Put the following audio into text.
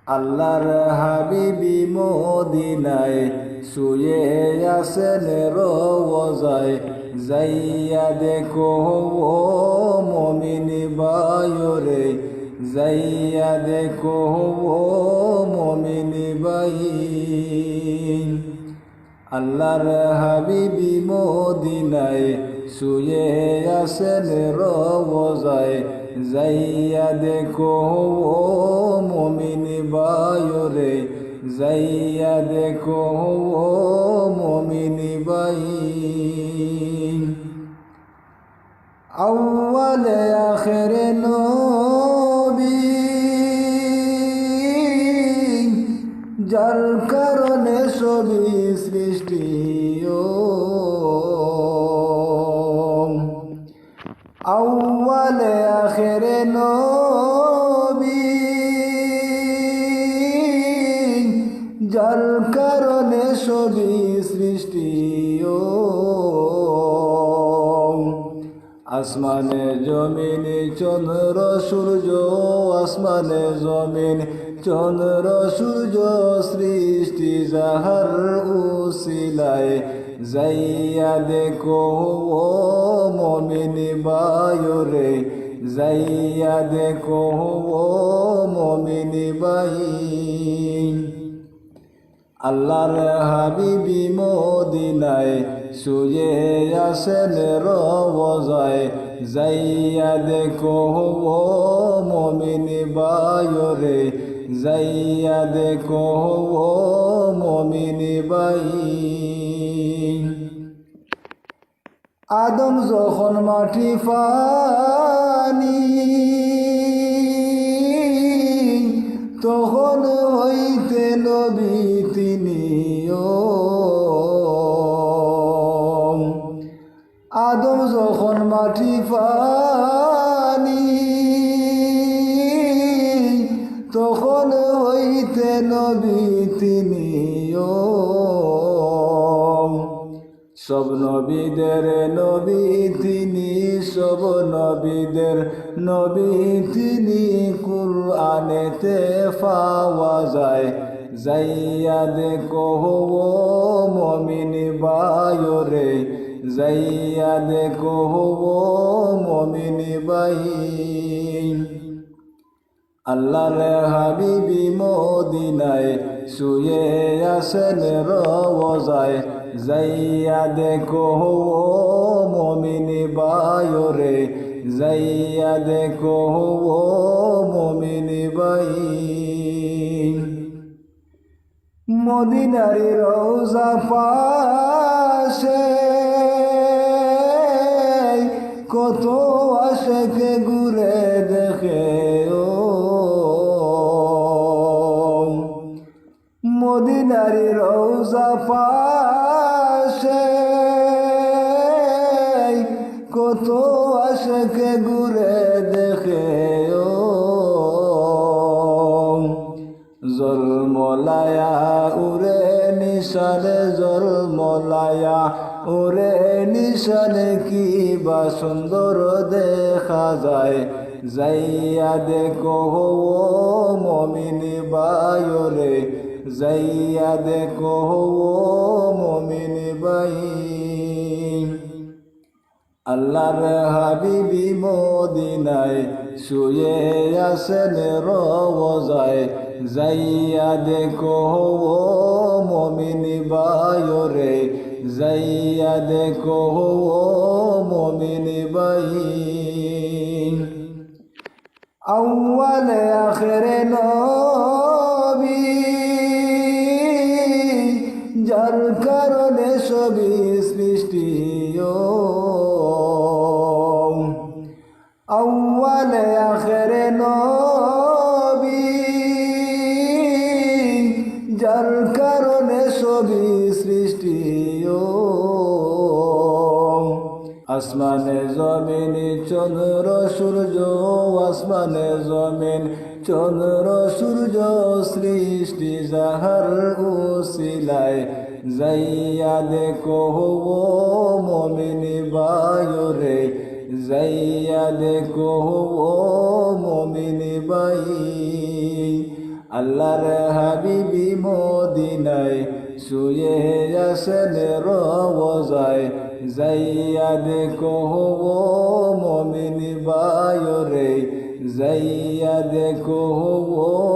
আল্লাহর হাবিবি মদিনায় শুয়ে আছেন রওজায়, যাইয়া দেখো ও মুমিন ভাইরে, যাইয়া দেখো ও মুমিন ভাই। আল্লাহর হাবিবি মদিনায় শুয়ে আছেন রওজায়, যাইয়া দেখো ও মুমিন ভাইরে, যাইয়া দেখো ও মুমিন ভাই। আউয়ালে আখিরে নবী, যার কারণে সবই সৃষ্টি, আউয়ালে আখিরে নবী, যার কারণে সবই সৃষ্টি। আসমানে জমিনে চন্দ্র সূর্য, আসমানে জমিন চন্দ্র সূর্য সৃষ্টি যাহার উসিলায়, যাইয়া দেখো ও মুমিন ভাইরে, যাইয়া দেখো ও মুমিন ভাই। আল্লাহর হাবিবি মদিনায় শুয়ে আছেন রওজায়, যাইয়া দেখো ও মুমিন ভাইরে, যাইয়া দেখো ও মুমিন ভাই। আদম যখন মাটি পানি, তখন হইতে নবী তিনি, আদম যখন মাটি পানি, তখন হইতে নবী তিনি। সব নবীদের নবী তিনি, সব নবীদের নবী তিনি, কুরআনেতে পাওয়া যায়, যাইয়া দেখো ও মুমিন ভাইরে, যাইয়া দেখো ও মুমিন ভাই। আল্লাহর হাবিবি মদিনায় শুয়ে আছেন রওজায়, যাইয়া দেখো ও মুমিন ভাইরে, যাইয়া দেখো ও মুমিন ভাই। মদিনার রওজা পাশে কত আশিকে ঘুরে দেখে, মদিনার রওজা পাশে কত আশিকে ঘুরে দেখে, জলমলায়া উরে নিশানে, জলমলায়া উরে নিশানে, কি বা সুন্দর দেখা যায়, যাইয়া দেখো ও মুমিন ভাইরে, যাইয়া দেখো ও মুমিন ভাই। আল্লাহর হাবিবি মদিনায় শুয়ে আছেন রওজায়, যাইয়া দেখো ও মুমিন ভাইরে, যাইয়া দেখো ও মুমিন ভাই। আউয়ালে আখিরে নবী, যার কারণে সবই সৃষ্টি, আউয়ালে আখিরে নবী, যার কারণে সবই সৃষ্টি। আসমানে জমিনে চন্দ্র সূর্য, আসমানে জমিন চন্দ্র সূর্য সৃষ্টি যাহার উসিলায়, যাইয়া দেখো ও মুমিন ভাইরে, যাইয়া দেখো ও মুমিন ভাই। আল্লাহর হাবিবি মদিনায় শুয়ে আসেন রওজায় যাইয়া দেখো ও মমিন বায়রে যাইয়া দেখো ও